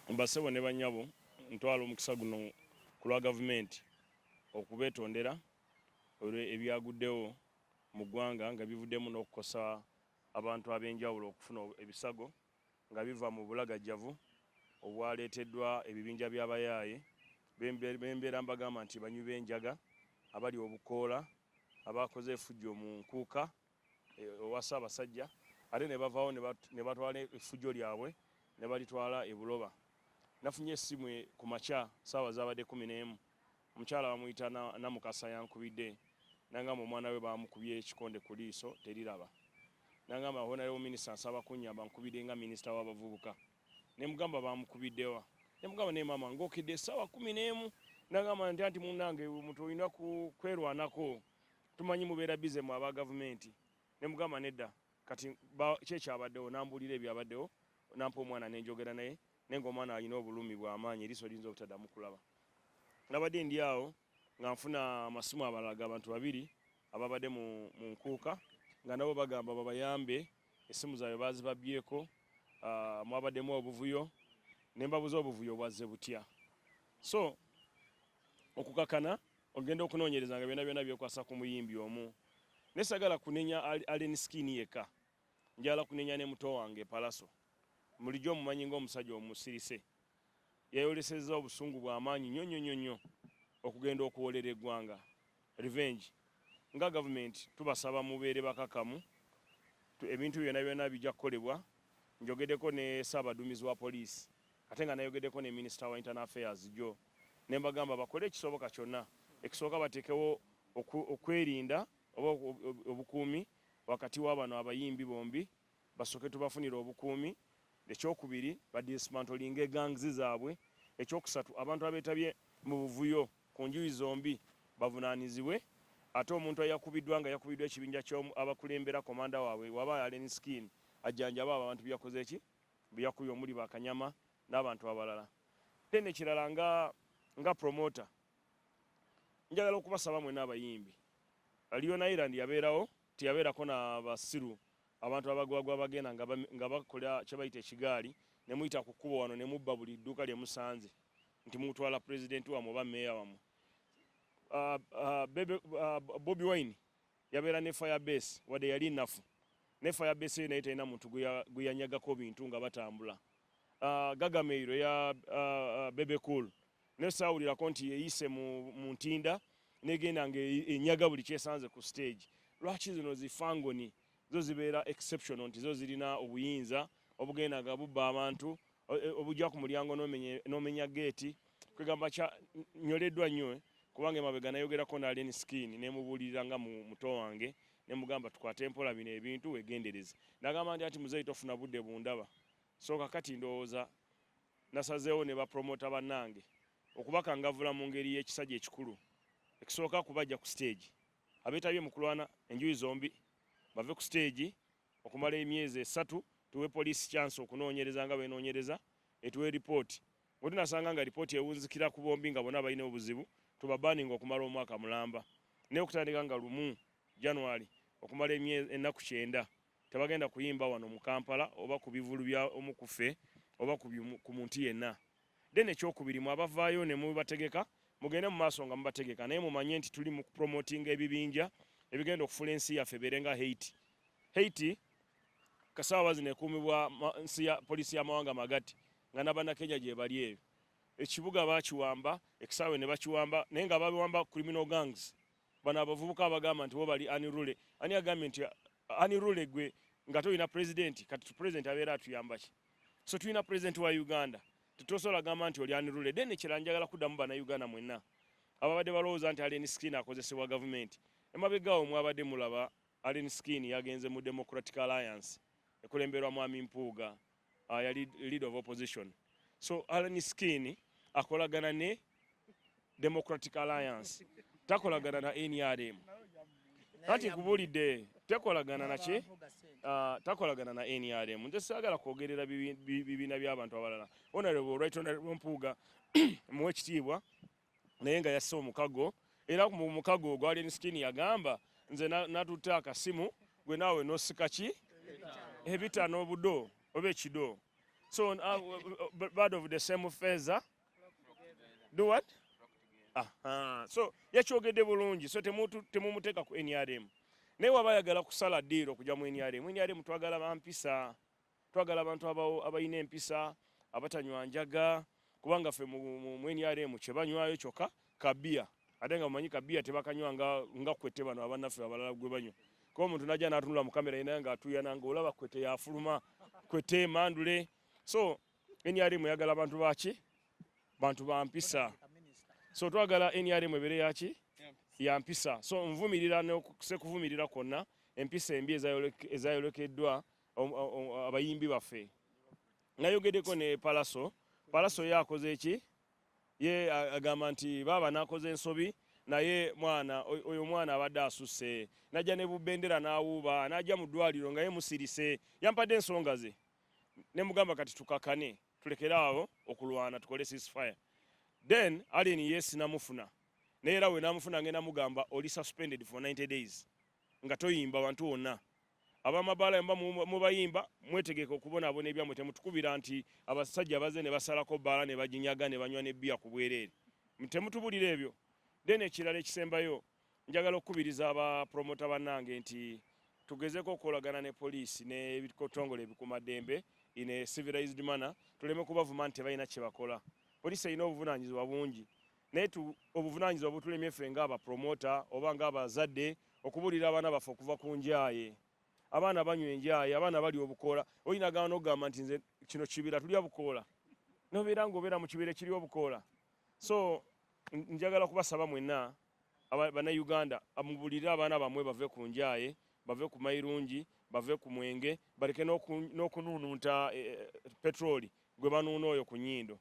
Mbasebo ne banyabo ntwala omukisa guno ku lwa gavumenti okubetondera ebyaguddewo mu ggwanga nga bivuddemu n'okukosa abantu ab'enjawulo okufuna ebisago nga biva mu bulagajjavu obwaleeteddwa ebibinja by'abayaaye bembeera mbagamba nti banywi b'enjaga abali obukoola abakoze effujjo mu nkuuka owa Ssaabasajja ate ne bavaawo ne batwala effujjo lyabwe ne balitwala e Buloba. Nafunye essimu ku makya ssaawa zaabadde 11 omukyala bamuyita Namukasa yankubidde nangamba omwana we bamukubye ekikonde ku liiso teriraba. Nangamba honayo minisita nsaba kunnyamba nkubidde nga minisita w'abavubuka. Ne mugamba bamukubiddewa. Ne mugamba ne mama ng'okidde ssaawa 11 nangamba nti munnange omuntu olina kwerwanako tumanyi mubeera bize mu aba gavumenti. Ne mugamba nedda kati kyekyabaddewo nambuulira ebyabaddewo nampa omwana nenjogera naye nenga omwana alina obulumi bw'amaanyi eriiso liyinza obutaddamu kulaba. Nabadde ndi awo nga nfuna amasimu abalaga abantu babiri ababadde mu nkuuka nga nabo bagamba babayambe essimu zaabwe bazibabyeko mwabaddemu obuvuyo ne mbabuza obuvuyo bwazze butya. So okukakana ogenda okunoonyereza nga byonna byekwasa ku muyimbi omu. Nesagala kunenya Allen Skin yekka njala kunenya ne muto wange Palaso mulijjo omumanyi ng'omusajja omusirise yayolesezza obusungu bw'amaanyi nnyo okugenda okuwolera eggwanga revenge. Nga gavumenti tubasaba mubeere bakakamu ebintu byonna bijja kukolebwa. Njogeddeko ne Ssaabaduumizi wa poliisi ate nga nayogeddeko ne Minisita wa Internal Affairs jo ne mbagamba bakole ekisoboka kyonna. Ekisooka bateekewo okwerinda oba obukuumi wakati w'abano abayimbi bombi basooke tubafunira obukuumi. Ekyokubiri badismantolinga gangs zaabwe. Ekyokusatu abantu abeetabye mu buvuyo ku njuyi zombi bavunaanizibwe. Ate omuntu eyakubiddwa nga yakubiddwa ekibinja abakulembera komanda waabwe waba Allen Skin ajjanjaba abantu byakoze ki byakubye omuli bakanyama n'abantu abalala. Tene kirala nga promoter njagala okubasaba mwe n'abayimbi. Aliyo Island yabeerawo tiyabeerako n'abasiru abantu abagwagwa bagenda nga bakola kye bayita ekigaali ne muyita ku kkubo wano ne mubba buli dduuka lye musanze nti mutwala pulezidenti wammwe oba mmeeya wammwe. Bobi Wine yabeera ne Firebase wadde yali nnafu ne Firebase eyo naye talina muntu gwe yanyagako bintu nga batambula. Gagameiro ya Bebe Cool ne saawulirako nti eyise mu ntinda negenda nga enyaga buli kyesanze ku stage. Lwaki zino zifangoni zo zibeera exceptional nti zo zirina obuyinza obugenda nga bubba abantu obujja ku mulyango n'omenya geeti kwegamba nyoleddwa nnyo kubanga emabega nayogerako na Allen Skin ne mubuulirira nga muto wange ne mugamba tukwate empola bino ebintu wegendereze. Nagamba nti ati muzeeyi tofuna budde bundaba. So kakati ndowooza nasazeewo ne bapromota bannange okubakangavula mu ngeri y'ekisajja ekikulu. Ekisooka kubajja ku stage abeetabye mu kulwana enjuyi zombi bave ku stage okumala emyezi 3 tuwe poliisi chance okunoonyereza nga beenoonyereza etuwe ripooti. Bwe tunasanga nga ripooti ewunzikira ku bombi nga bonna balina obuzibu tubabaninga okumala omwaka mulamba. Naye okutandika nga 1 January okumala ennaku 9 tebagenda kuyimba wano mu Kampala oba ku bivulu bya omukufe oba ku muntu yenna. Then ekyokubiri mu abavaayo ne mubategeka mugende mu maaso nga mubategeka naye mumanye nti tuli mu promoting ebibinja ebigenda okufula ensi yaffe ebeere nga Haiti kasaawa zino ekuumibwa nsi ya poliisi y'amawanga magati nga n'Abannakenya gye bali eyo. Ekibuga bakiwamba ekisaawe ne bakiwamba naye nga babiwamba criminal gangs. Bano abavubuka abagamba nti bo bali unruly. Ani agambye nti unruly gwe nga toyina president kati president abeera atuyamba ki? So tuyina president wa Uganda tutosobola gamba nti oli unruly. Then ekirala njagala kuddamu bannayuganda mwenna ababadde balowooza nti Allen Skin akozesebwa gavumenti. Emabegaawo mwabadde mulaba Allen Skin yagenze mu Democratic Alliance ekulemberwa Mwami Mpuuga yali leader of opposition. So Allen Skin akolagana ne Democratic Alliance takolagana na NRM. Kati nkubulidde tekolagana na ki takolagana na NRM. Nze saagala kwogerera bibiina by'abantu abalala. Honorable Right Honorable Mpuuga muwe ekitiibwa naye nga yasse omukago era mu mukago ogwo Allen Skin yagamba nze natutte akasimu gwe naawe n'osika ki ebita n'obudo oba ekido. So bird of the same feather do what? So yakyogedde bulungi, so temumuteeka ku NRM. Naye waba ayagala kusala ddiiro okujja mu NRM twagala bampisa, twagala abantu abayina empisa, abatanywa njaga, kubanga ffe mu NRM kye banywayo kyokka kabiya. Ate nga mumanyi kabiya tebakanywa nga kwete bano abannaffe abalala gwe banywa. Kuba omuntu najja n'atunula mu kamera yenna nga atuyana ng'olaba kwete yafuluma, kwete mandule. So NRM yagala abantu baki? Bantu bampisa. So twagala NRM ebeere yaki? Ya mpisa. So nvumirira n'okuvumirira kwonna empisa embi ezayolekeddwa abayimbi baffe. Nayogeddeko ne Palaso. Palaso ye akoze eki? Ye agamba nti baaba n'akoze ensobi naye oyo mwana abadde asusse. Najja ne Bubendera n'awuuba, n'ajja mu ddwaliro nga ye musirise. Yampadde ensonga ze. Ne mugamba kati tukakane, tulekere awo okulwana, tukole ceasefire. Then Alien yes namufuna. Naye era we namufuna ngenda mugamba oli suspended for 90 days. Nga toyimba bantu wonna. Abamabala mba mubayimba mwetegeka okubonaabona ebyamwe temutukubira nti abasajja baze ne basalako bbala ne baginyaga ne banywa ne bbiya ku bwereere. Temutubulira ebyo. Then ekirala ekisembayo njagala okukubiriza abapromota bannange nti tugezeko okukolagana ne poliisi n'ebikotongole ebikuumaddembe in a civilized manner, tuleme kubavuma nti balina kye bakola. Poliisi erina obuvunaanyizibwa bungi. Naye obuvunaanyizibwa butulemye ffe ng'abapromota oba ng'abazadde okubuulira abaana baffe okuva ku njaaye. Abaana banywa enjaaye, abaana balya obukoola. Oyinagana n'ogamba nti nze kino kibira tulya bukoola. Nobeera ng'obeera mu kibira ekiri obukoola. So njagala kubasaba mwenna bannayuganda mubuulire abaana bammwe bave ku njaaye, bave ku mayirungi, bave ku mwenge, baleke n'okunuununta petroli gwe banuuna oyo ku nnyindo.